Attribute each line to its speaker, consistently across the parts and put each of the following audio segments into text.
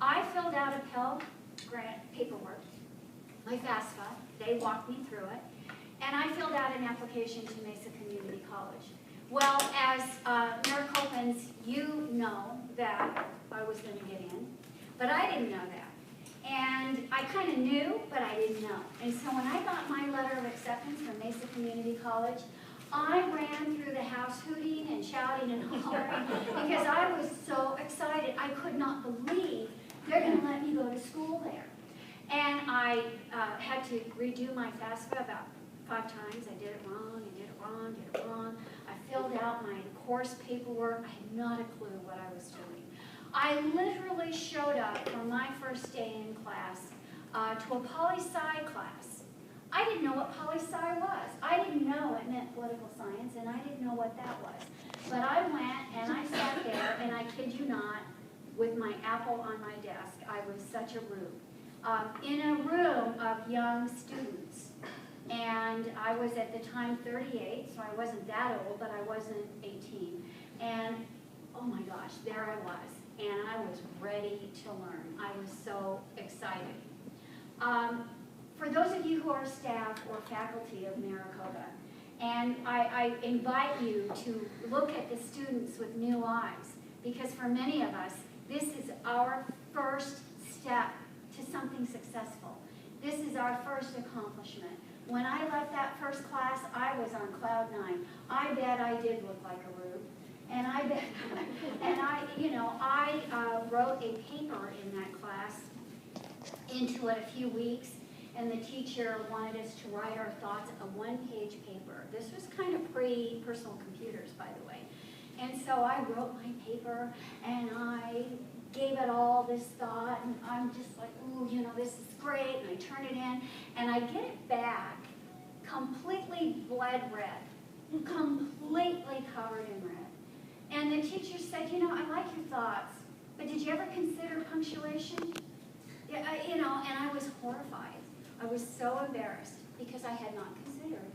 Speaker 1: I filled out a Pell Grant paperwork, my FAFSA. They walked me through it. And I filled out an application to Mesa Community College. Well, as Maricopaans, you know that I was going to get in, but I didn't know that. And I kind of knew, but I didn't know. And so when I got my letter of acceptance from Mesa Community College, I ran through the house hooting and shouting and hollering because I was so excited. I could not believe they're going to let me go to school there. And I had to redo my FAFSA about 5 times. I did it wrong, and did it wrong, did it wrong. I filled out my course paperwork. I had not a clue what I was doing. I literally showed up for my first day in class to a poli-sci class. I didn't know what poli-sci was. I didn't know it meant political science, and I didn't know what that was. But I went, and I sat there, and I kid you not, with my apple on my desk. I was such a rube. In a room of young students. And I was at the time 38, so I wasn't that old, but I wasn't 18. And oh my gosh, there I was. And I was ready to learn. I was so excited. For those of you who are staff or faculty of Maricopa, and I invite you to look at the students with new eyes, because for many of us, this is our first step to something successful. This is our first accomplishment. When I left that first class, I was on cloud 9. I bet I did look like a rube. And I bet, and I wrote a paper in that class into it a few weeks, and the teacher wanted us to write our thoughts, a 1-page paper. This was kind of pre-personal computers, by the way. And so I wrote my paper, and I gave it all this thought, and I'm just like, ooh, this is great, and I turn it in, and I get it back completely blood red, completely covered in red. And the teacher said, I like your thoughts, but did you ever consider punctuation? Yeah, and I was horrified. I was so embarrassed because I had not considered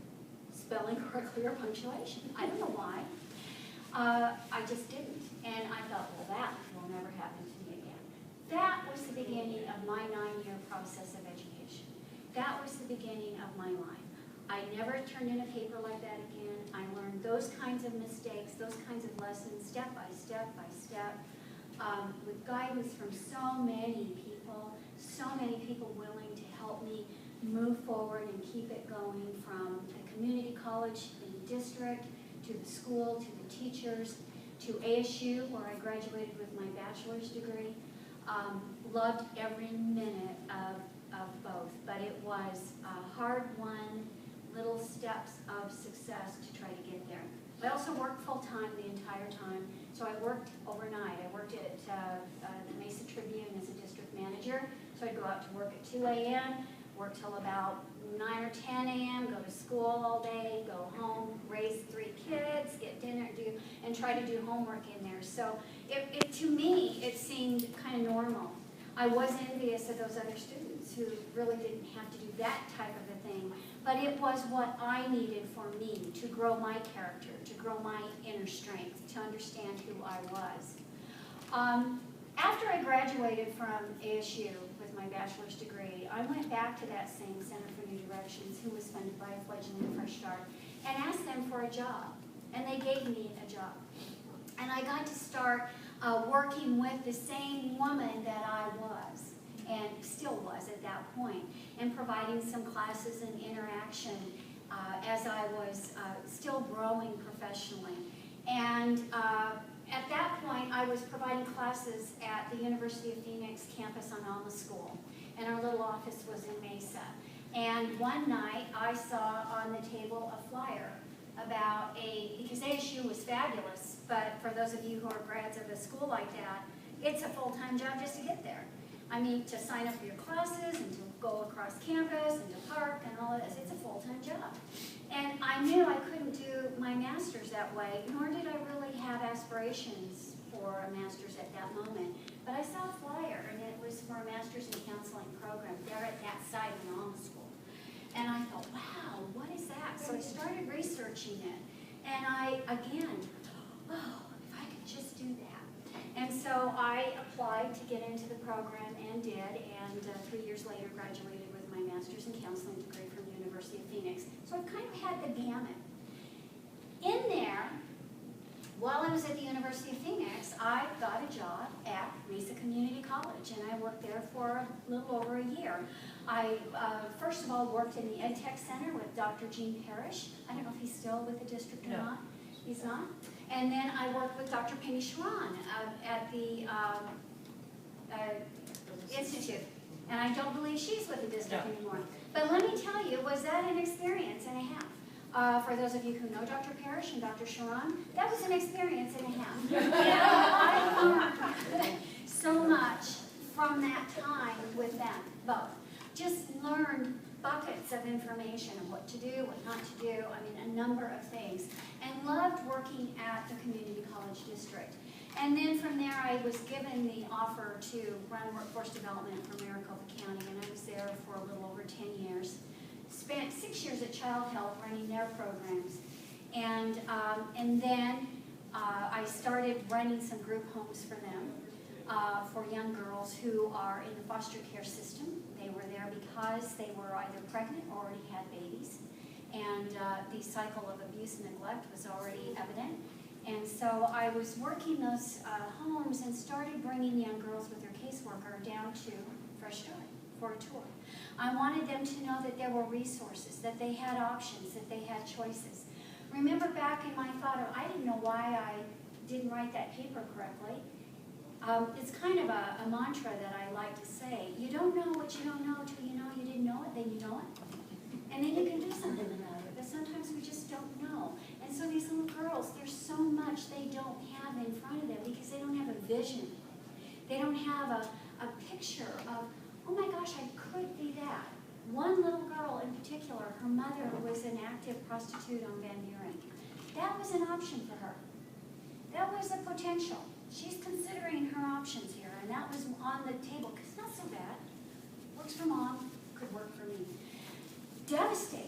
Speaker 1: spelling correctly or punctuation. I don't know why. I just didn't. And I thought, well, that will never happen to me again. That was the beginning of my 9-year process of education. That was the beginning of my life. I never turned in a paper like that again. I learned those kinds of mistakes, those kinds of lessons, step by step by step, with guidance from so many people willing to help me move forward and keep it going, from the community college in the district, to the school, to the teachers, to ASU, where I graduated with my bachelor's degree. Loved every minute of both, but it was hard-won little steps of success to try to get there. I also worked full-time the entire time, so I worked overnight. I worked at the Mesa Tribune as a district manager, so I'd go out to work at 2 a.m., work till about 9 or 10 a.m., go to school all day, go home, raise 3 kids, get dinner, and try to do homework in there. So to me, it seemed kind of normal. I was envious of those other students who really didn't have to do that type of a thing, but it was what I needed for me to grow my character, to grow my inner strength, to understand who I was. After I graduated from ASU with my bachelor's degree, I went back to that same Center for New Directions, who was funded by a fledgling Fresh Start, and asked them for a job, and they gave me a job. And I got to start working with the same woman that I was, and still was at that point, and providing some classes and interaction as I was still growing professionally. And at that point, I was providing classes at the University of Phoenix campus on Alma School, and our little office was in Mesa. And one night, I saw on the table a flyer about because ASU was fabulous, but for those of you who are grads of a school like that, it's a full-time job just to get there. I mean, to sign up for your classes and to go across campus and to park and all of this, it's a full-time job. And I knew I couldn't do my master's that way, nor did I really have aspirations for a master's at that moment. But I saw a flyer, and it was for a master's in counseling program there at that site in Alma School. And I thought, wow, what is that? So I started researching it. And I, again, oh, if I could just do that. And so so I applied to get into the program and did, and 3 years later graduated with my master's in counseling degree from the University of Phoenix. So I've kind of had the gamut. In there, while I was at the University of Phoenix, I got a job at Mesa Community College, and I worked there for a little over a year. I, first of all, worked in the Ed Tech Center with Dr. Gene Parrish. I don't know if he's still with the district or not. He's not. And then I worked with Dr. Penny Sharon at the Institute. And I don't believe she's with the district anymore. But let me tell you, was that an experience and a half? For those of you who know Dr. Parrish and Dr. Sharon, that was an experience and a half. And I learned so much from that time with them, both. Just learned buckets of information of what to do, what not to do, I mean, a number of things. And loved working at the community college district. And then from there, I was given the offer to run workforce development for Maricopa County, and I was there for a little over 10 years. Spent 6 years at Child Health running their programs. And then I started running some group homes for them, for young girls who are in the foster care system. They were there because they were either pregnant or already had babies. And the cycle of abuse and neglect was already evident. And so I was working those homes and started bringing young girls with their caseworker down to Fresh Start for a tour. I wanted them to know that there were resources, that they had options, that they had choices. Remember back in my thought, I didn't know why I didn't write that paper correctly. It's kind of a mantra that I like to say. You don't know what you don't know until you know you didn't know it, then you know it. And then you can do something about it. But sometimes we just don't know. And so these little girls, there's so much they don't have in front of them because they don't have a vision. They don't have a picture of, oh my gosh, I could be that. One little girl in particular, her mother was an active prostitute on Van Buren. That was an option for her. That was a potential. She's considering her options here, and that was on the table, because it's not so bad. Works for mom, could work for me. Devastating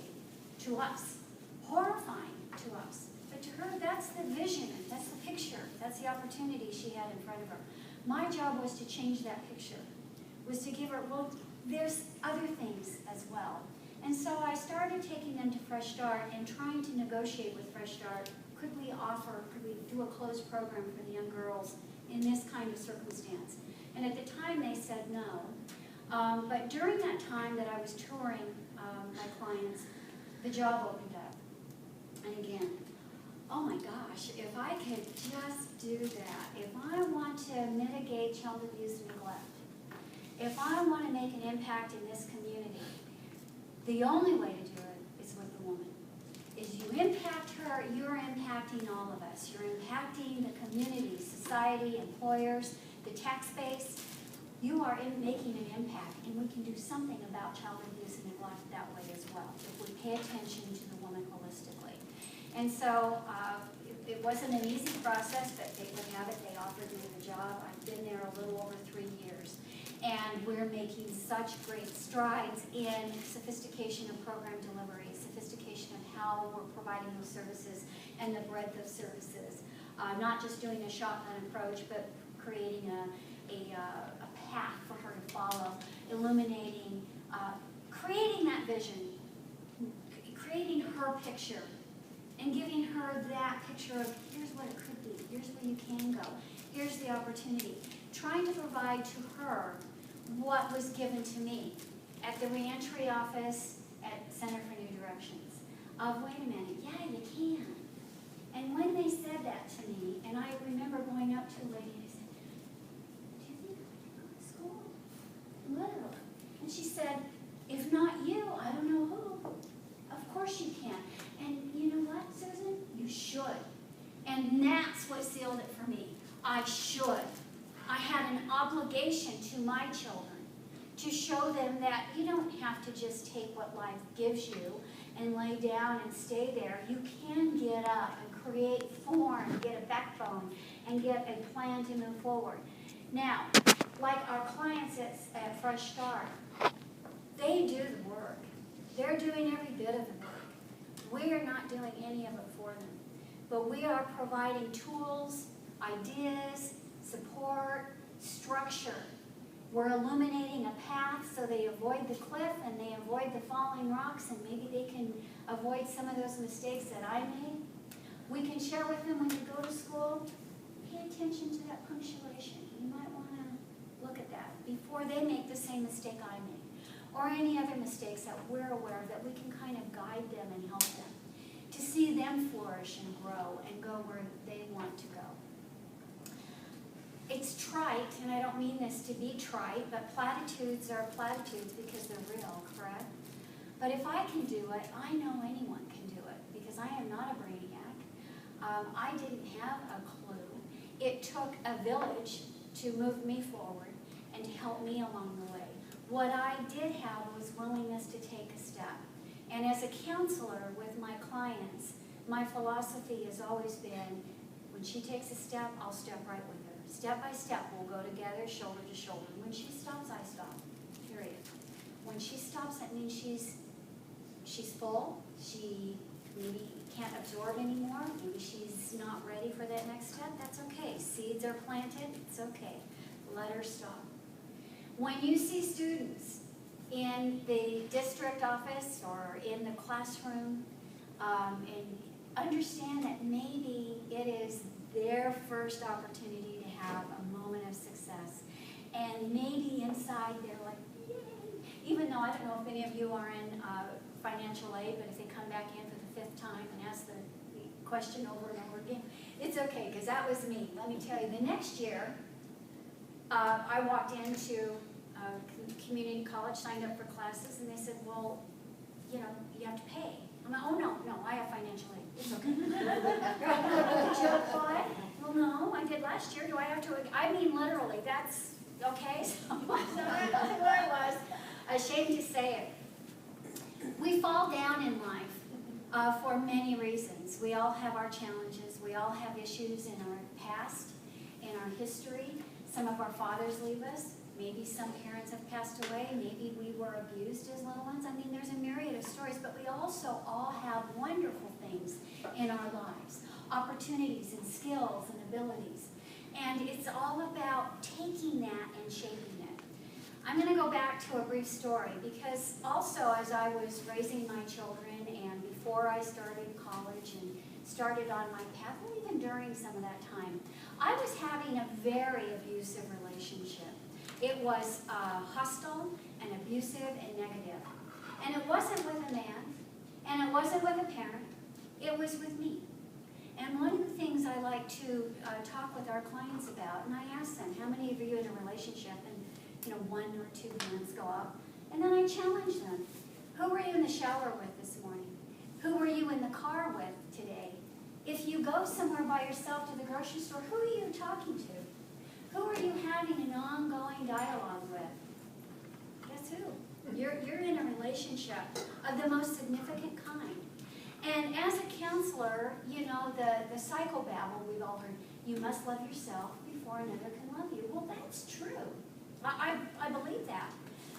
Speaker 1: to us, horrifying to us. But to her, that's the vision, that's the picture, that's the opportunity she had in front of her. My job was to change that picture, was to give her, well, there's other things as well. And so I started taking them to Fresh Start and trying to negotiate with Fresh Start. Could we do a closed program for the young girls in this kind of circumstance? And at the time they said no. But during that time that I was touring my clients, the job opened up. And again, oh my gosh, if I could just do that, if I want to mitigate child abuse and neglect, if I want to make an impact in this community, the only way to do it is with the woman. Is you impact her, you're impacting all of us. You're impacting the community, society, employers, the tax base. You are making an impact, and we can do something about child abuse and neglect that way as well, if we pay attention to the woman holistically. And so it wasn't an easy process, but they would have it. They offered me the job. I've been there a little over 3 years. And we're making such great strides in sophistication of program delivery, sophistication of how we're providing those services and the breadth of services. Not just doing a shotgun approach, but creating a path for her to follow, illuminating, creating that vision, creating her picture, and giving her that picture of here's what it could be, here's where you can go, here's the opportunity. Trying to provide to her what was given to me at the reentry office at Center for New Directions. Wait a minute, yeah, you can. And when they said that to me, and I remember going up to a lady and I said, do you think I can go to school? Literally. And she said, if not you, I don't know who. Of course you can. And you know what, Susan? You should. And that's what sealed it for me. I should. I had an obligation to my children to show them that you don't have to just take what life gives you and lay down and stay there. You can get up and create form, get a backbone, and get a plan to move forward. Now, like our clients at Fresh Start, they do the work. They're doing every bit of the work. We are not doing any of it for them. But we are providing tools, ideas, support, structure. We're illuminating a path so they avoid the cliff and they avoid the falling rocks, and maybe they can avoid some of those mistakes that I made. We can share with them when you go to school, pay attention to that punctuation. You might want to look at that before they make the same mistake I made, or any other mistakes that we're aware of, that we can kind of guide them and help them to see them flourish and grow and go where they want to go. It's trite, and I don't mean this to be trite, but platitudes are platitudes because they're real, correct? But if I can do it, I know anyone can do it, because I am not a brainiac. I didn't have a clue. It took a village to move me forward and to help me along the way. What I did have was willingness to take a step. And as a counselor with my clients, my philosophy has always been, when she takes a step, I'll step right with her. Step by step, we'll go together, shoulder to shoulder. When she stops, I stop, period. When she stops, that means she's full, she maybe can't absorb anymore, maybe she's not ready for that next step. That's okay. Seeds are planted, it's okay. Let her stop. When you see students in the district office or in the classroom, and understand that maybe it is their first opportunity to have a moment of success, and maybe inside they're like, yay! Even though I don't know if any of you are in financial aid, but if they come back in for the 5th time and ask the question over and over again, it's okay, because that was me. Let me tell you, the next year, I walked into community college, signed up for classes, and they said, well, you know, you have to pay. I'm like, oh, no, I have financial aid. It's okay. Did you apply? Well, no, I did last year. Do I have to? I mean, literally, that's okay. So that's where I was. Ashamed to say it. We fall down in life for many reasons. We all have our challenges. We all have issues in our past, in our history. Some of our fathers leave us. Maybe some parents have passed away. Maybe we were abused as little ones. I mean, there's a myriad of stories, but we also all have wonderful things in our lives, opportunities and skills and abilities. And it's all about taking that and shaping it. I'm going to go back to a brief story, because also as I was raising my children and before I started college and started on my path, and even during some of that time, I was having a very abusive relationship. It was hostile and abusive and negative. And it wasn't with a man, and it wasn't with a parent, it was with me. And one of the things I like to talk with our clients about, and I ask them, how many of you in a relationship? And 1 or 2 hands go up. And then I challenge them. Who were you in the shower with this morning? Who were you in the car with today? If you go somewhere by yourself to the grocery store, who are you talking to? Who are you having an ongoing dialogue with? Guess who? You're in a relationship of the most significant kind. And as a counselor, the psychobabble we've all heard, you must love yourself before another can love you. Well, that's true. I believe that.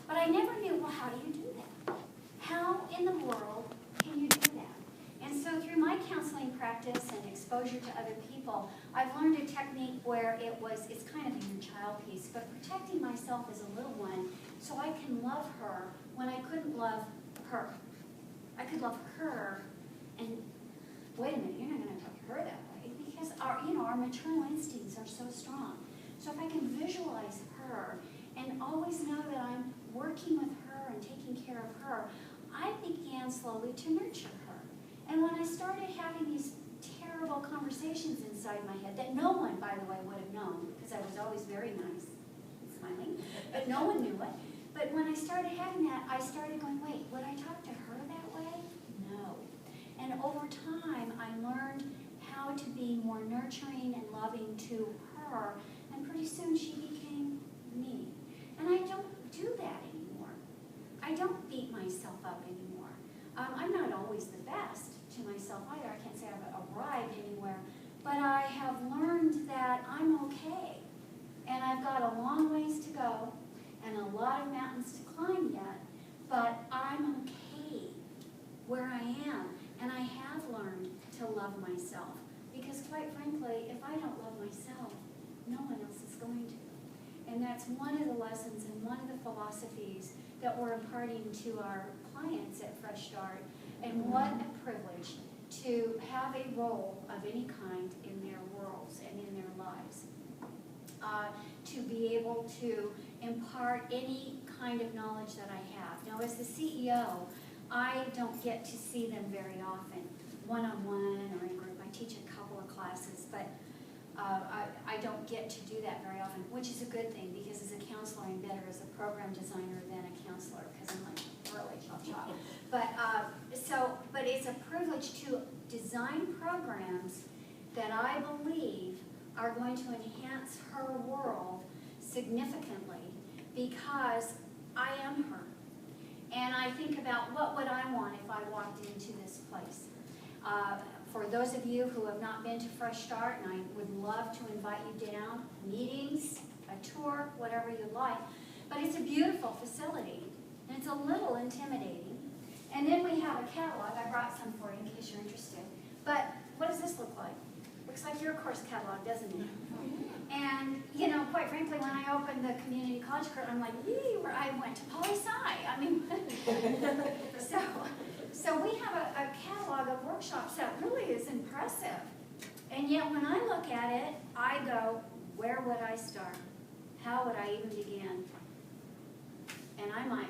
Speaker 1: But I never knew, well, how do you do that? How in the world can you do that? And so through my counseling practice and exposure to other people, I've learned a technique where it's kind of an inner child piece, but protecting myself as a little one so I can love her when I couldn't love her. I could love her, and wait a minute, you're not going to love her that way, because our maternal instincts are so strong. So if I can visualize her and always know that I'm working with her and taking care of her, I began slowly to nurture her. And when I started having these terrible conversations inside my head that no one, by the way, would have known, because I was always very nice and smiling, but no one knew it. But when I started having that, I started going, wait, would I talk to her that way? No. And over time, I learned how to be more nurturing and loving to her, and pretty soon she became me. And I don't do that anymore. I don't beat myself up anymore. I'm not always the best to myself either. I can't say I've arrived anywhere, but I have learned that I'm okay. And I've got a long ways to go and a lot of mountains to climb yet, but I'm okay where I am. And I have learned to love myself, because quite frankly, if I don't love myself, no one else is going to. And that's one of the lessons and one of the philosophies that we're imparting to our clients at Fresh Start. And what a privilege to have a role of any kind in their worlds and in their lives. To be able to impart any kind of knowledge that I have. Now, as the CEO, I don't get to see them very often, one-on-one or in group. I teach a couple of classes, but I don't get to do that very often, which is a good thing, because as a counselor, I'm better as a program designer than a counselor, because I'm like really chop. But it's a privilege to design programs that I believe are going to enhance her world significantly, because I am her. And I think about what would I want if I walked into this place. For those of you who have not been to Fresh Start, and I would love to invite you down, meetings, a tour, whatever you'd like. But it's a beautiful facility, and it's a little intimidating. And then we have a catalog. I brought some for you in case you're interested. But what does this look like? Looks like your course catalog, doesn't it? And, you know, quite frankly, when I opened the community college career, I'm like, yee, I went to poli-sci. I mean, so we have a catalog of workshops that really is impressive. And yet when I look at it, I go, where would I start? How would I even begin? And I might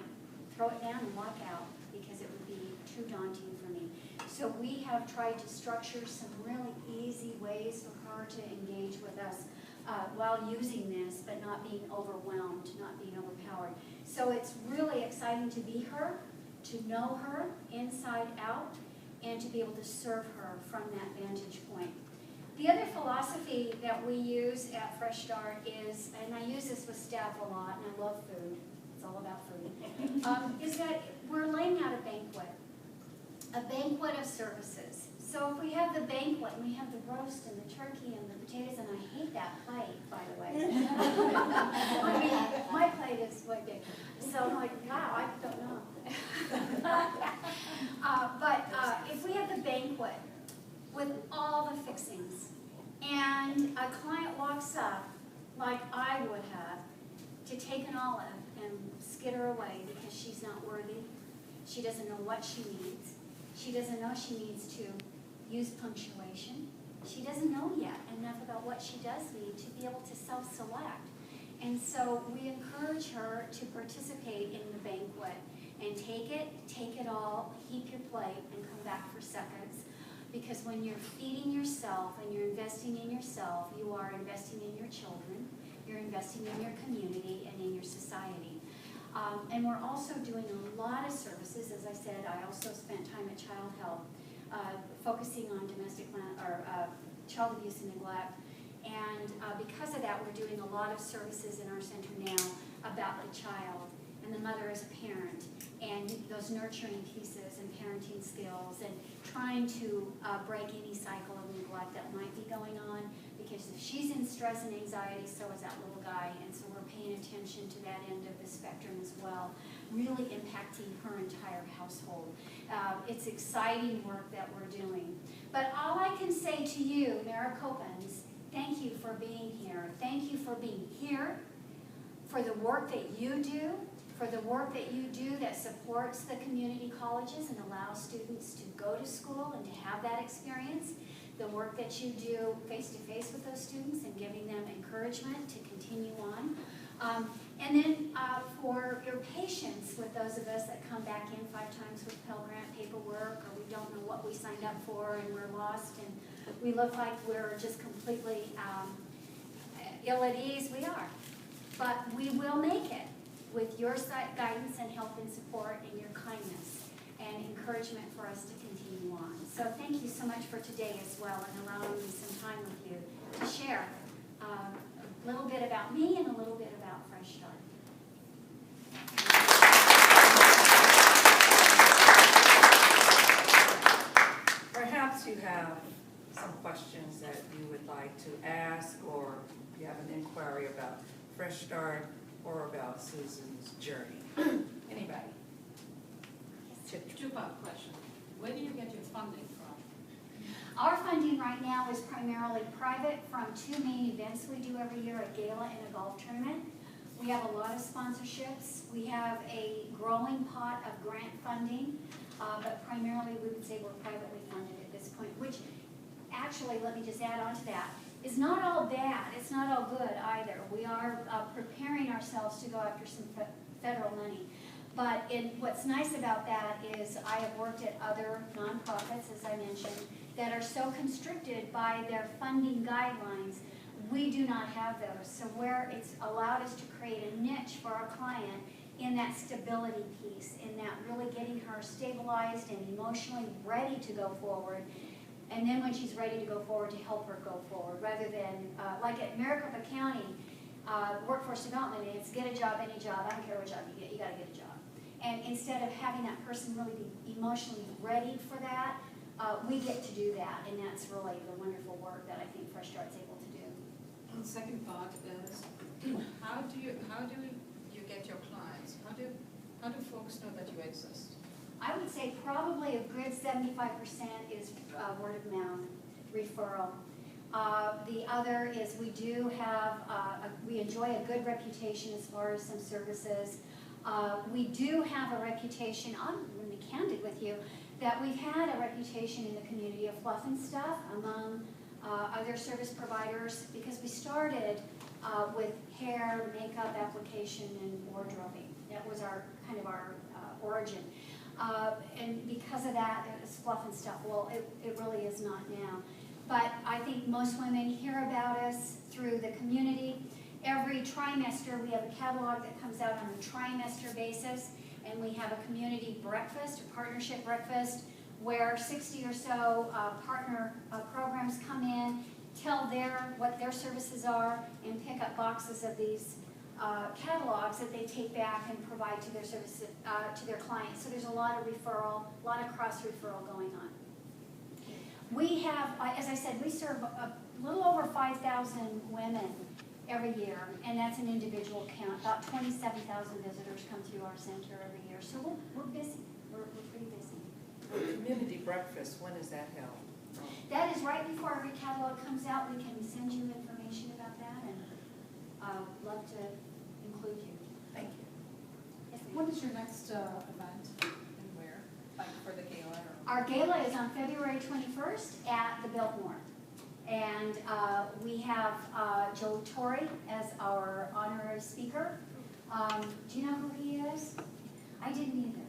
Speaker 1: throw it down and walk out, because it would be too daunting for me. So we have tried to structure some really easy ways for her to engage with us while using this, but not being overwhelmed, not being overpowered. So it's really exciting to be her, to know her inside out, and to be able to serve her from that vantage point. The other philosophy that we use at Fresh Start is, and I use this with staff a lot, and I love food, it's all about food, is that we're laying out a banquet of services. So if we have the banquet, and we have the roast and the turkey and the potatoes, and I hate that plate, by the way. I mean, my plate is way big. So I'm like, wow, I don't know. But if we have the banquet with all the fixings, and a client walks up, like I would have, to take an olive and skitter away because she's not worthy, she doesn't know what she needs, she doesn't know she needs to use punctuation, she doesn't know yet enough about what she does need to be able to self-select. And so we encourage her to participate in the banquet and take it all, heap your plate, and come back for seconds. Because when you're feeding yourself and you're investing in yourself, you are investing in your children, you're investing in your community and in your society. And we're also doing a lot of services. As I said, I also spent time at Child Health, focusing on child abuse and neglect. And because of that, we're doing a lot of services in our center now about the child and the mother as a parent, and those nurturing pieces and parenting skills, and trying to break any cycle of neglect that might be going on, because if she's in stress and anxiety, so is that little guy, and so we're paying attention to that end of the spectrum as well, really impacting her entire household. It's exciting work that we're doing. But all I can say to you, Maricopans, thank you for being here. Thank you for being here, for the work that you do, for the work that you do that supports the community colleges and allows students to go to school and to have that experience, the work that you do face-to-face with those students and giving them encouragement to continue on. And then for your patience with those of us that come back in 5 times with Pell Grant paperwork, or we don't know what we signed up for and we're lost and we look like we're just completely ill at ease. We are. But we will make it with your guidance and help and support and your kindness and encouragement for us to continue on. So thank you so much for today as well, and allowing me some time with you to share a little bit about me and a little bit about Fresh Start.
Speaker 2: Perhaps you have some questions that you would like to ask, or you have an inquiry about Fresh Start or about Susan's journey. Anybody?
Speaker 3: Two-part question. Where do you get your funding from?
Speaker 1: Our funding right now is primarily private from 2 main events we do every year, a gala and a golf tournament. We have a lot of sponsorships. We have a growing pot of grant funding, but primarily we would say we're privately funded at this point, which actually, let me just add on to that, is not all bad. It's not all good either. We are preparing ourselves to go after some federal money. But what's nice about that is I have worked at other nonprofits, as I mentioned, that are so constricted by their funding guidelines. We do not have those. So where it's allowed us to create a niche for our client in that stability piece, in that really getting her stabilized and emotionally ready to go forward. And then when she's ready to go forward, to help her go forward, rather than, like at Maricopa County, workforce development, it's get a job, any job, I don't care what job you get, you gotta get a job. And instead of having that person really be emotionally ready for that, we get to do that, and that's really the wonderful work that I think Fresh Start's able to do.
Speaker 3: And the second part is, how do you get your clients? How do folks know that you exist?
Speaker 1: I would say probably a good 75% is word of mouth, referral. The other is we do have, we enjoy a good reputation as far as some services. We do have a reputation, I'm going to be candid with you, that we've had a reputation in the community of fluff and stuff among other service providers, because we started with hair, makeup application, and wardrobing. That was our kind of our origin. And because of that, it was fluff and stuff. Well, it really is not now. But I think most women hear about us through the community. Every trimester, we have a catalog that comes out on a trimester basis, and we have a community breakfast, a partnership breakfast, where 60 or so partner programs come in, tell what their services are, and pick up boxes of these catalogs that they take back and provide to their services, to their clients. So there's a lot of referral, a lot of cross-referral going on. We have, as I said, we serve a little over 5,000 women every year, and that's an individual count. About 27,000 visitors come through our center every year. So we're busy. We're pretty busy.
Speaker 2: Community breakfast, when is that held?
Speaker 1: That is right before every catalog comes out. We can send you information about that, and love to include you.
Speaker 2: Thank you.
Speaker 1: Yes, ma'am.
Speaker 3: What is your next event and where? Like for the gala?
Speaker 1: Our gala is on February 21st at the Biltmore. And we have Joe Torrey as our honorary speaker. Do you know who he is? I didn't either.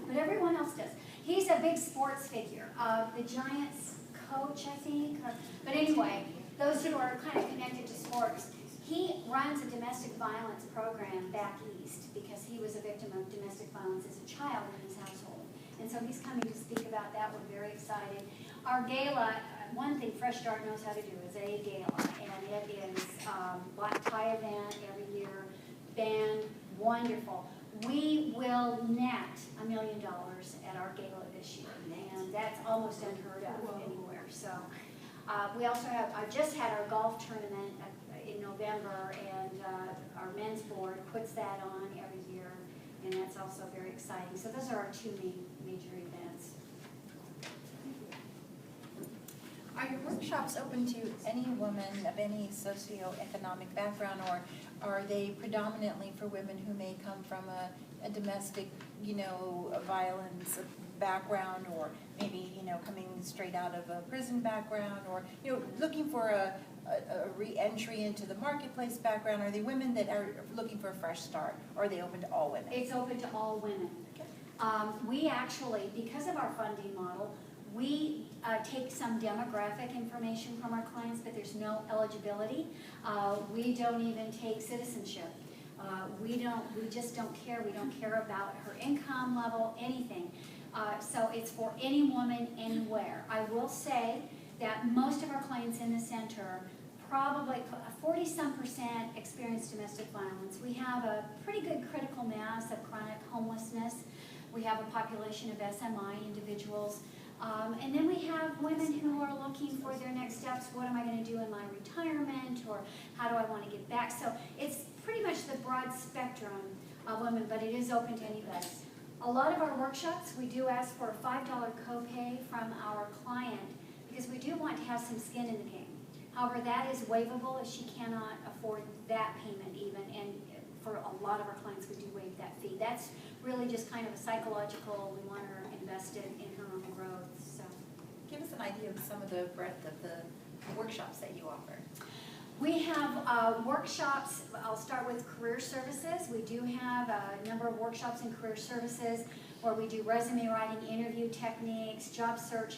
Speaker 1: But everyone else does. He's a big sports figure. The Giants coach, I think. But anyway, those who are kind of connected to sports. He runs a domestic violence program back east because he was a victim of domestic violence as a child in his household. And so he's coming to speak about that. We're very excited. Our gala, one thing Fresh Start knows how to do is a gala, and it is black tie event every year, band, wonderful. We will net $1 million at our gala this year, and that's almost unheard of anywhere. So we also have, I just had our golf tournament in November, and our men's board puts that on every year, and that's also very exciting. So those are our two major events.
Speaker 4: Are your workshops open to any woman of any socioeconomic background, or are they predominantly for women who may come from a domestic, violence background, or maybe, coming straight out of a prison background, or, looking for a re-entry into the marketplace background? Are they women that are looking for a fresh start, or are they open to all women?
Speaker 1: It's open to all women. We actually, because of our funding model, we take some demographic information from our clients, but there's no eligibility. We don't even take citizenship. We just don't care. We don't care about her income level, anything. So it's for any woman, anywhere. I will say that most of our clients in the center, probably 40-some% experience domestic violence. We have a pretty good critical mass of chronic homelessness. We have a population of SMI individuals. And then we have women who are looking for their next steps. What am I going to do in my retirement, or how do I want to get back? So it's pretty much the broad spectrum of women, but it is open to anybody. A lot of our workshops, we do ask for a $5 copay from our client because we do want to have some skin in the game. However, that is waivable if she cannot afford that payment even, and for a lot of our clients, we do waive that fee. That's really just kind of a psychological, we want her invested in her own growth, so.
Speaker 4: Give us an idea of some of the breadth of the workshops that you offer.
Speaker 1: We have workshops. I'll start with career services. We do have a number of workshops in career services where we do resume writing, interview techniques, job search.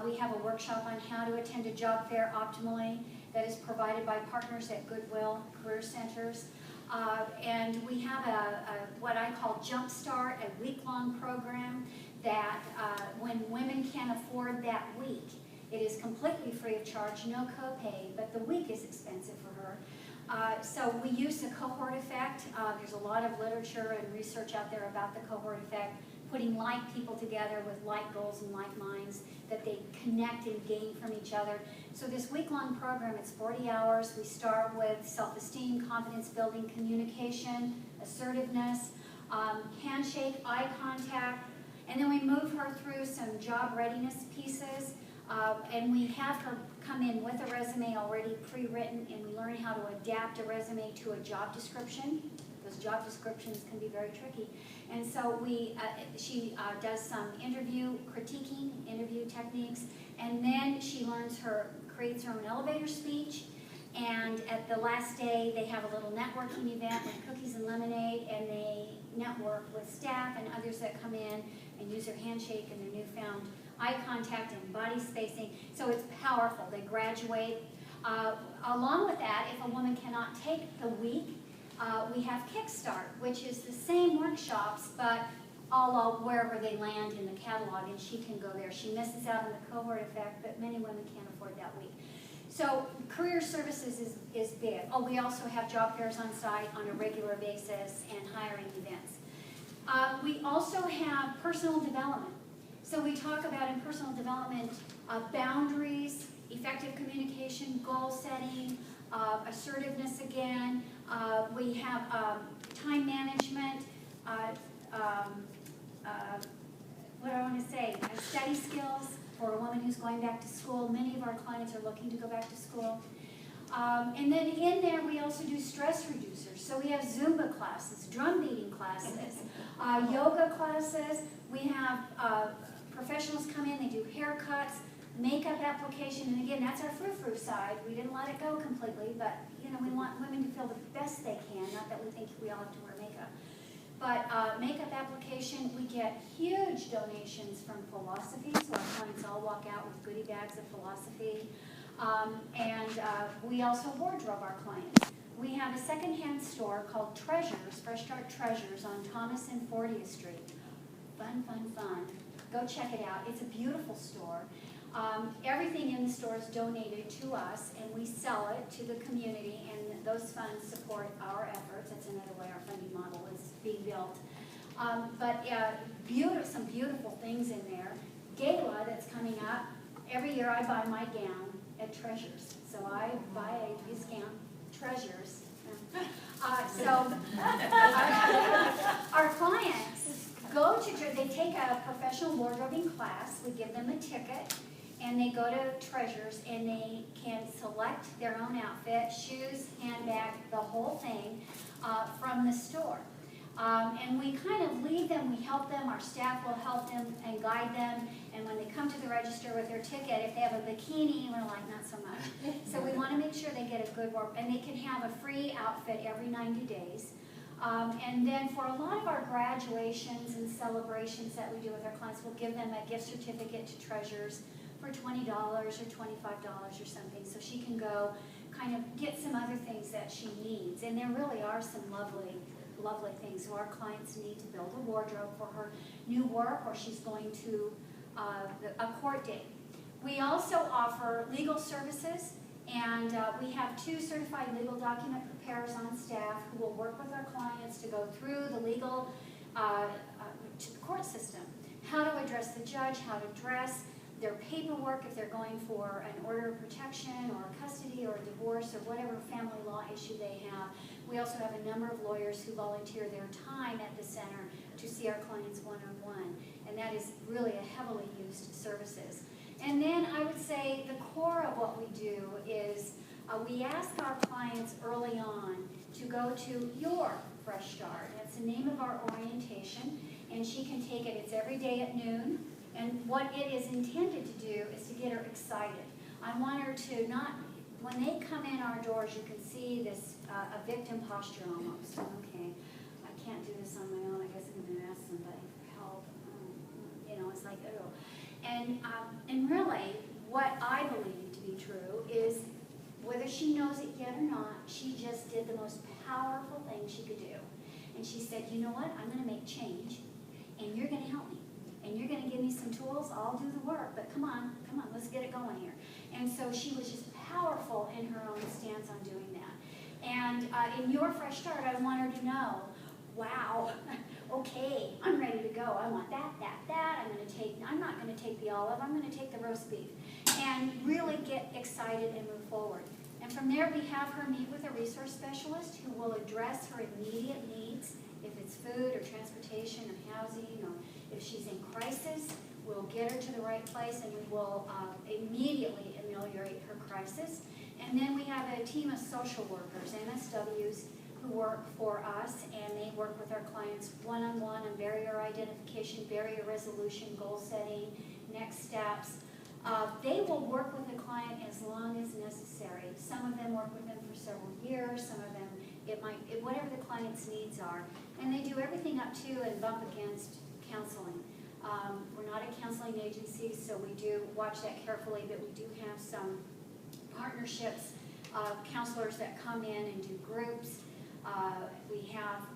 Speaker 1: We have a workshop on how to attend a job fair optimally that is provided by partners at Goodwill Career Centers. And we have what I call Jumpstart, a week-long program that when women can't afford that week, it is completely free of charge, no copay, but the week is expensive for her. So we use the cohort effect. There's a lot of literature and research out there about the cohort effect, putting like people together with like goals and like minds that they connect and gain from each other. So this week-long program, it's 40 hours. We start with self-esteem, confidence building, communication, assertiveness, handshake, eye contact, and then we move her through some job readiness pieces. And we have her come in with a resume already pre-written, and we learn how to adapt a resume to a job description. Those job descriptions can be very tricky. And so she does some interview critiquing, interview techniques, and then she creates her own elevator speech. And at the last day, they have a little networking event with cookies and lemonade, and they network with staff and others that come in and use their handshake and their newfound eye contact and body spacing. So it's powerful. They graduate. Along with that, if a woman cannot take the week, we have Kickstart, which is the same workshops, but all wherever they land in the catalog, and she can go there. She misses out on the cohort effect, but many women can't afford that week. So career services is big. Oh, we also have job fairs on site on a regular basis and hiring events. We also have personal development. So we talk about in personal development boundaries, effective communication, goal setting, assertiveness again. We have time management, what do I want to say, study skills for a woman who's going back to school. Many of our clients are looking to go back to school. And then in there we also do stress reducers. So we have Zumba classes, drum beating classes, yoga classes. We have professionals come in, they do haircuts, makeup application, and again, that's our frou-frou side. We didn't let it go completely, but we want women to feel the best they can, not that we think we all have to wear makeup. But makeup application, we get huge donations from philosophy, so our clients all walk out with goodie bags of philosophy. We also wardrobe our clients. We have a secondhand store called Treasures, Fresh Start Treasures on Thomas and 40th Street. Fun, fun, fun. Go check it out. It's a beautiful store. Everything in the store is donated to us, and we sell it to the community, and those funds support our efforts. That's another way our funding model is being built. Some beautiful things in there. Gala that's coming up. Every year I buy my gown at Treasures. So I buy this gown, Treasures. Our clients go to, they take a professional wardrobing class. We give them a ticket, and they go to Treasures, and they can select their own outfit, shoes, handbag, the whole thing from the store. And we kind of lead them, we help them, our staff will help them and guide them, and when they come to the register with their ticket, if they have a bikini, we're like, not so much. So we want to make sure they get a good work, and they can have a free outfit every 90 days. And then for a lot of our graduations and celebrations that we do with our clients, we'll give them a gift certificate to Treasures for $20 or $25 or something, so she can go kind of get some other things that she needs. And there really are some lovely things. So our clients need to build a wardrobe for her new work, or she's going to a court date. We also offer legal services, and we have 2 certified legal document preparers on staff who will work with our clients to go through the legal court system, how to address the judge, how to dress, their paperwork if they're going for an order of protection or custody or a divorce or whatever family law issue they have. We also have a number of lawyers who volunteer their time at the center to see our clients one-on-one, and that is really a heavily used services. And then I would say the core of what we do is We ask our clients early on to go to your Fresh Start. That's the name of our orientation, and she can take it. It's every day at noon, and what it is intended to do is to get her excited. I want her to not, when they come in our doors, you can see this, a victim posture almost. Okay, I can't do this on my own. I guess I'm going to ask somebody for help. You know, it's like, oh. And really, what I believe to be true is, whether she knows it yet or not, she just did the most powerful thing she could do. And she said, you know what, I'm going to make change, and you're going to help me. And you're going to give me some tools, I'll do the work, but come on, let's get it going here. And so she was just powerful in her own stance on doing that. And in your Fresh Start, I want her to know, wow, okay, I'm ready to go. I want that. I'm not going to take the olive, I'm going to take the roast beef. And really get excited and move forward. And from there, we have her meet with a resource specialist who will address her immediate needs, if it's food or transportation or housing, or if she's in crisis, we'll get her to the right place and we will immediately ameliorate her crisis. And then we have a team of social workers, MSWs, who work for us, and they work with our clients one-on-one on barrier identification, barrier resolution, goal setting, next steps. They will work with the client as long as necessary. Some of them work with them for several years, some of them, whatever the client's needs are. And they do everything up to and bump against counseling. We're not a counseling agency, so we do watch that carefully, but we do have some partnerships of counselors that come in and do groups. We have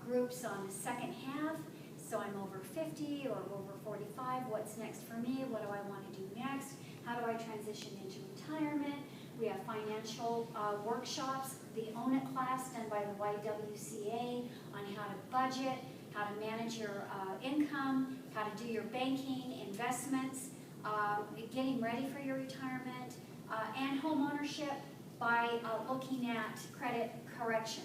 Speaker 1: groups on the second half, so I'm over 50 or over 45. What's next for me? What do I want to do next? How do I transition into retirement? We have financial workshops, the Own It class done by the YWCA on how to budget, how to manage your income, how to do your banking, investments, getting ready for your retirement, and home ownership by looking at credit correction.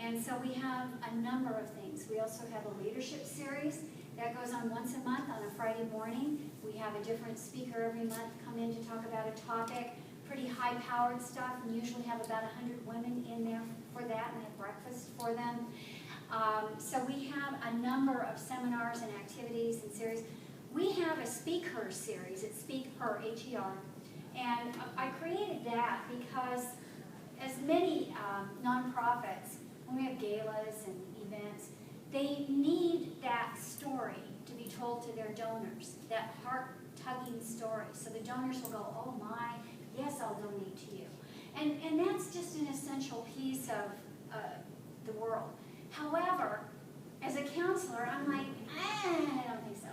Speaker 1: And so we have a number of things. We also have a leadership series that goes on once a month on a Friday morning. We have a different speaker every month come in to talk about a topic, pretty high-powered stuff, and usually have about 100 women in there for that, and we have breakfast for them. So we have a number of seminars and activities and series. We have a Speak Her series. It's Speak Her, H-E-R. And I created that because as many nonprofits, when we have galas and events, they need that story to be told to their donors, that heart-tugging story. So the donors will go, oh my, yes, I'll donate to you. And that's just an essential piece of the world. However, as a counselor, I'm like, I don't think so.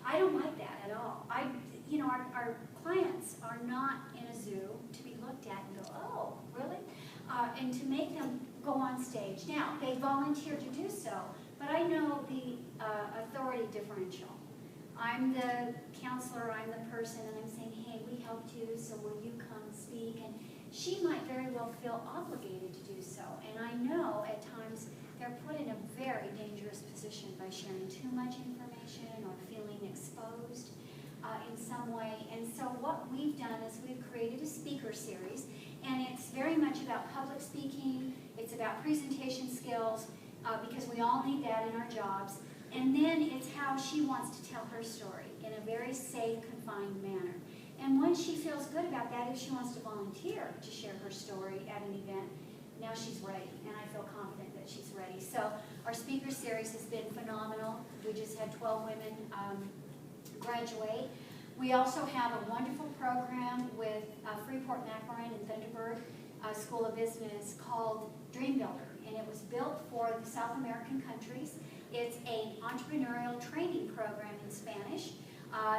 Speaker 1: I don't like that at all. Our clients are not in a zoo to be looked at and go, oh, really? And to make them go on stage. Now, they volunteer to do so, but I know the authority differential. I'm the counselor, I'm the person, and I'm saying, hey, we helped you, so will you come speak? And she might very well feel obligated to do so. And I know at times they're put in a very dangerous position by sharing too much information or feeling exposed in some way. And so what we've done is we've created a speaker series, and it's very much about public speaking, it's about presentation skills, because we all need that in our jobs. And then it's how she wants to tell her story in a very safe, confined manner. And once she feels good about that, if she wants to volunteer to share her story at an event, now she's ready, and I feel confident that she's ready. So our speaker series has been phenomenal. We just had 12 women graduate. We also have a wonderful program with Freeport-McMoRan and Thunderbird School of Business called Dream Builder, and it was built for the South American countries. It's an entrepreneurial training program in Spanish.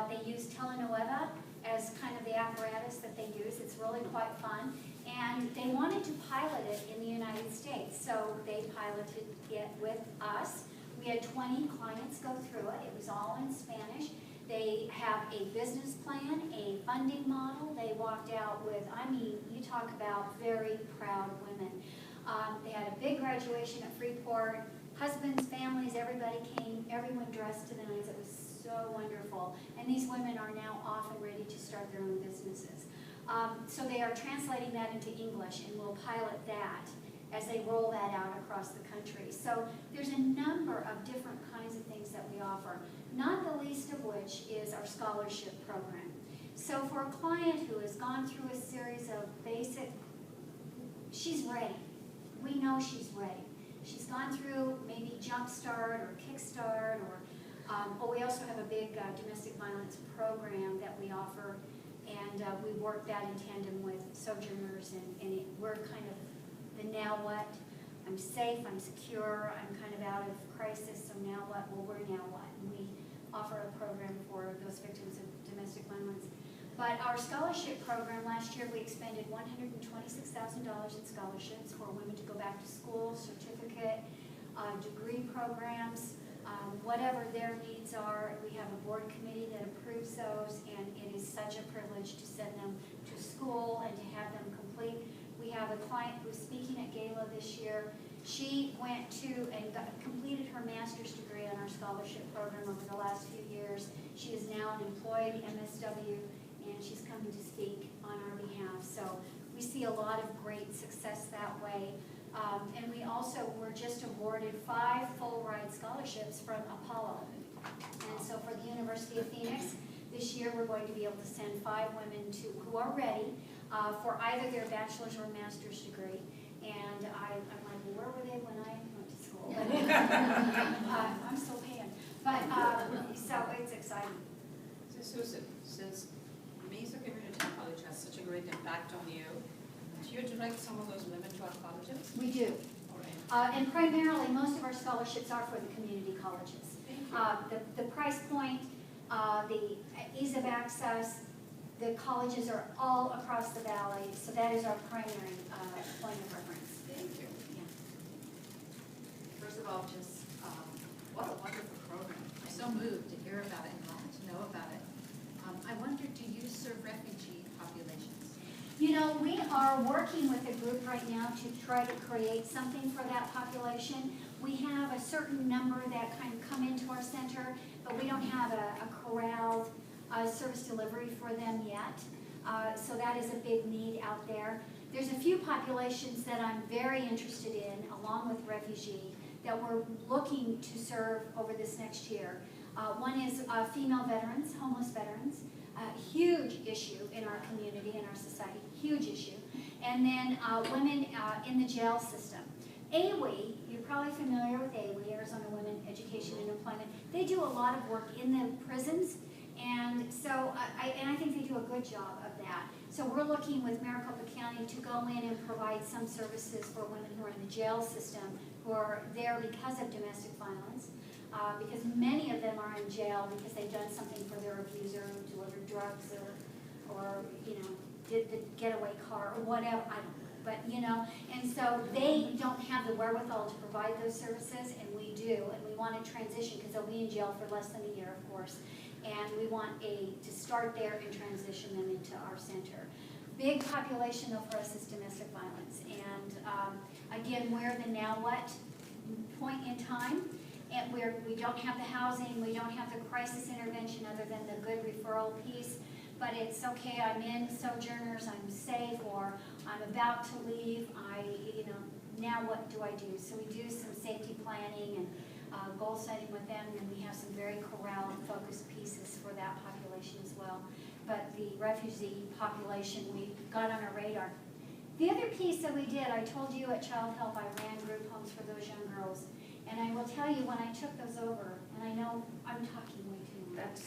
Speaker 1: They use telenovela as kind of the apparatus that they use. It's really quite fun. And they wanted to pilot it in the United States, so they piloted it with us. We had 20 clients go through it. It was all in Spanish. They have a business plan, a funding model. They walked out with, I mean, you talk about very proud women. They had a big graduation at Freeport. Husbands, families, everybody came, everyone dressed to the nines. It was so wonderful. And these women are now off and ready to start their own businesses. So they are translating that into English, and we'll pilot that as they roll that out across the country. So there's a number of different kinds of things that we offer, not the least of which is our scholarship program. So for a client who has gone through a series of basic, she's ready. We know she's ready. She's gone through maybe Jumpstart or Kickstart, or we also have a big domestic violence program that we offer, and we work that in tandem with Sojourners, and we're kind of the now what? I'm safe, I'm secure, I'm kind of out of crisis, so now what? Well, we're now what? And we offer a program for those victims of domestic violence. But our scholarship program, last year we expended $126,000 in scholarships for women to go back to school, certificate, degree programs, whatever their needs are. We have a board committee that approves those, and it is such a privilege to send them to school and to have them complete. We have a client who's speaking at Gala this year. She went to and completed her master's degree on our scholarship program over the last few years. She is now an employed MSW, and she's coming to speak on our behalf. So we see a lot of great success that way. And we also were just awarded 5 full-ride scholarships from Apollo. And so for the University of Phoenix, this year we're going to be able to send 5 women who are ready for either their bachelor's or master's degree. And I'm like, well, where were they when I went to school? But, I'm still paying. But, so it's exciting.
Speaker 3: So Susan, since Mesa Community College has such a great impact on you, do you direct some of those women to our colleges?
Speaker 1: We do.
Speaker 3: All right.
Speaker 1: And primarily, most of our scholarships are for the community colleges. The price point, the ease of access, the colleges are all across the valley, so that is our primary point of reference.
Speaker 3: Thank you.
Speaker 1: Yeah.
Speaker 5: First of all, just what a wonderful program. I'm so moved to hear about it and want to know about it. I wonder, do you serve refugee populations?
Speaker 1: You know, we are working with a group right now to try to create something for that population. We have a certain number that kind of come into our center, but we don't have a corralled service delivery for them yet. So that is a big need out there. There's a few populations that I'm very interested in, along with refugee, that we're looking to serve over this next year. One is female veterans, homeless veterans. A huge issue in our community, in our society, huge issue. And then women in the jail system. AWE, you're probably familiar with AWE, Arizona Women Education and Employment. They do a lot of work in the prisons, and so I think they do a good job of that. So we're looking with Maricopa County to go in and provide some services for women who are in the jail system, who are there because of domestic violence. Because many of them are in jail because they've done something for their abuser, delivered drugs, or you know, did the getaway car, or whatever, I don't know. But, you know, and so they don't have the wherewithal to provide those services, and we do, and we want to transition, because they'll be in jail for less than a year, of course, and we want to start there and transition them into our center. Big population, though, for us is domestic violence, and again, we're the now what point in time. And we don't have the housing, we don't have the crisis intervention other than the good referral piece, but it's okay, I'm in Sojourners, I'm safe, or I'm about to leave, now what do I do? So we do some safety planning and goal setting with them, and we have some very corral and focused pieces for that population as well. But the refugee population, we got on our radar. The other piece that we did, I told you at Child Help, I ran group homes for those young girls. And I will tell you, when I took those over, and I know I'm talking way too much.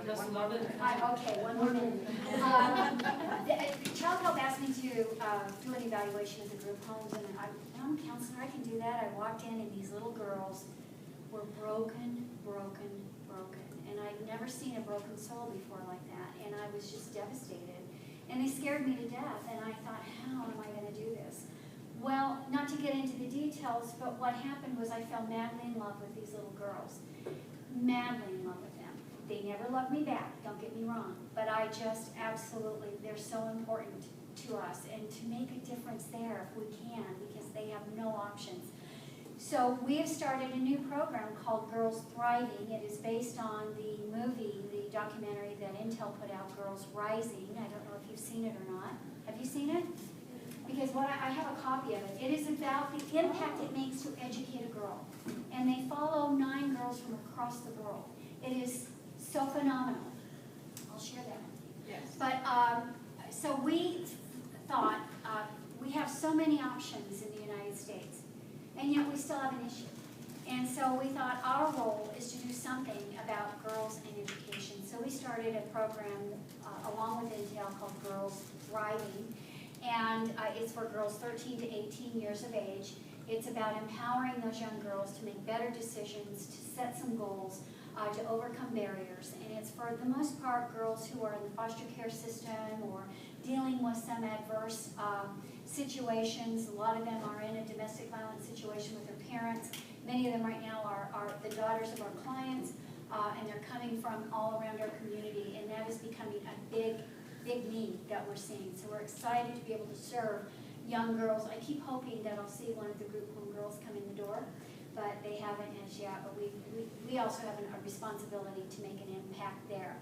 Speaker 2: That's one more minute.
Speaker 1: Okay, 1 more minute. Child Help asked me to do an evaluation of the group homes, and I'm a counselor, I can do that. I walked in, and these little girls were broken, broken, broken. And I'd never seen a broken soul before like that, and I was just devastated. And they scared me to death, and I thought, how am I going to do this? Well, not to get into the details, but what happened was I fell madly in love with these little girls. Madly in love with them. They never loved me back, don't get me wrong, but I just absolutely, they're so important to us, and to make a difference there if we can, because they have no options. So we have started a new program called Girls Thriving. It is based on the movie, the documentary that Intel put out, Girls Rising. I don't know if you've seen it or not. Have you seen it? Because I have a copy of it. It is about the impact it makes to educate a girl. And they follow 9 girls from across the world. It is so phenomenal. I'll share that with you.
Speaker 3: Yes.
Speaker 1: But, so we thought, we have so many options in the United States, and yet we still have an issue. And so we thought our role is to do something about girls and education. So we started a program along with Intel called Girls Thriving, and it's for girls 13 to 18 years of age. It's about empowering those young girls to make better decisions, to set some goals, to overcome barriers. And it's for the most part girls who are in the foster care system or dealing with some adverse situations. A lot of them are in a domestic violence situation with their parents. Many of them right now are the daughters of our clients, and they're coming from all around our community, and that is becoming a big need that we're seeing. So we're excited to be able to serve young girls. I keep hoping that I'll see one of the group home girls come in the door, but they haven't as yet. But we also have a responsibility to make an impact there.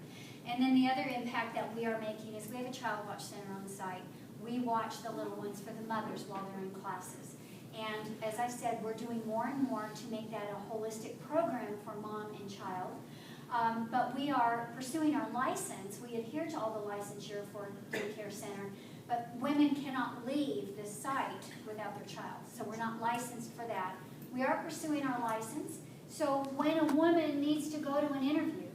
Speaker 1: And then the other impact that we are making is we have a child watch center on the site. We watch the little ones for the mothers while they're in classes. And as I said, we're doing more and more to make that a holistic program for mom and child. But we are pursuing our license. We adhere to all the licensure for daycare center, but women cannot leave the site without their child. So we're not licensed for that. We are pursuing our license. So when a woman needs to go to an interview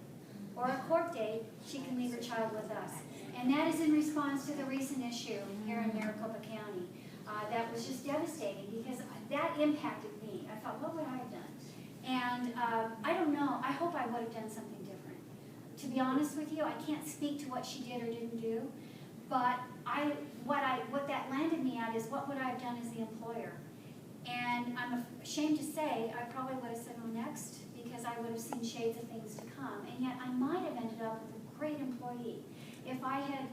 Speaker 1: or a court date, she can leave her child with us. And that is in response to the recent issue here in Maricopa County. That was just devastating because that impacted me. I thought, what would I have done? And I don't know. I hope I would have done something different. To be honest with you, I can't speak to what she did or didn't do, but what that landed me at is what would I have done as the employer? And I'm ashamed to say I probably would have said, oh, next, because I would have seen shades of things to come. And yet I might have ended up with a great employee if I had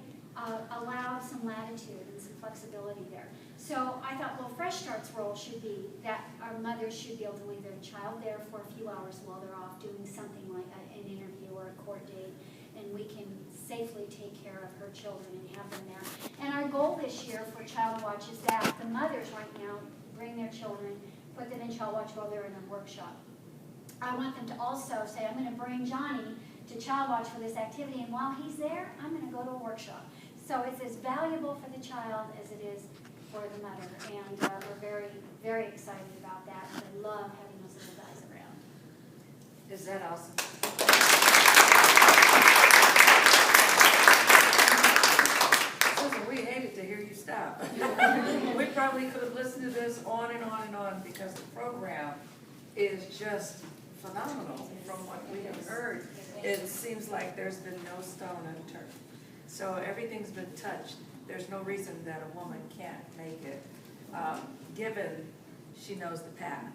Speaker 1: allowed some latitude and some flexibility there. So I thought, well, Fresh Start's role should be that our mothers should be able to leave their child there for a few hours while they're off doing something like an interview or a court date, and we can safely take care of her children and have them there. And our goal this year for Child Watch is that the mothers right now bring their children, put them in Child Watch while they're in a workshop. I want them to also say, I'm going to bring Johnny to Child Watch for this activity, and while he's there, I'm going to go to a workshop. So it's as valuable for the child as it is for the mother, and we're very, very excited about that. I love having those little guys around.
Speaker 2: Is that awesome? Susan, we hated to hear you stop. We probably could have listened to this on and on and on because the program is just phenomenal from what we have heard. It seems like there's been no stone unturned. So everything's been touched. There's no reason that a woman can't make it, given she knows the path.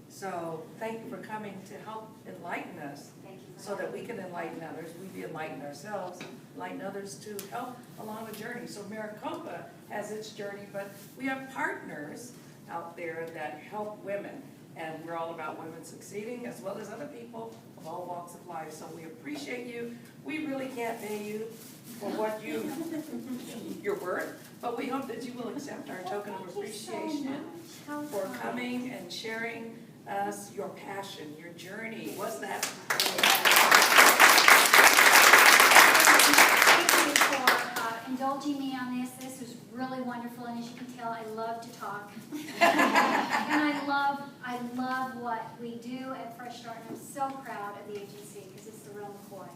Speaker 2: So thank you for coming to help enlighten us
Speaker 1: Thank you for
Speaker 2: so that
Speaker 1: having
Speaker 2: we can enlighten others. We be enlightened ourselves, enlighten others to help along the journey. So Maricopa has its journey, but we have partners out there that help women. And we're all about women succeeding as well as other people of all walks of life. So we appreciate you. We really can't pay you for what you're worth, but we hope that you will accept our token of appreciation for coming and sharing us your passion, your journey. What's that?
Speaker 1: Thank you for indulging me on this. This was really wonderful, and as you can tell, I love to talk. And I love what we do at Fresh Start, and I'm so proud of the agency because it's the real McCoy.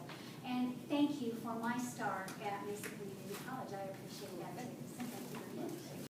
Speaker 1: And thank you for my start at Mesa Community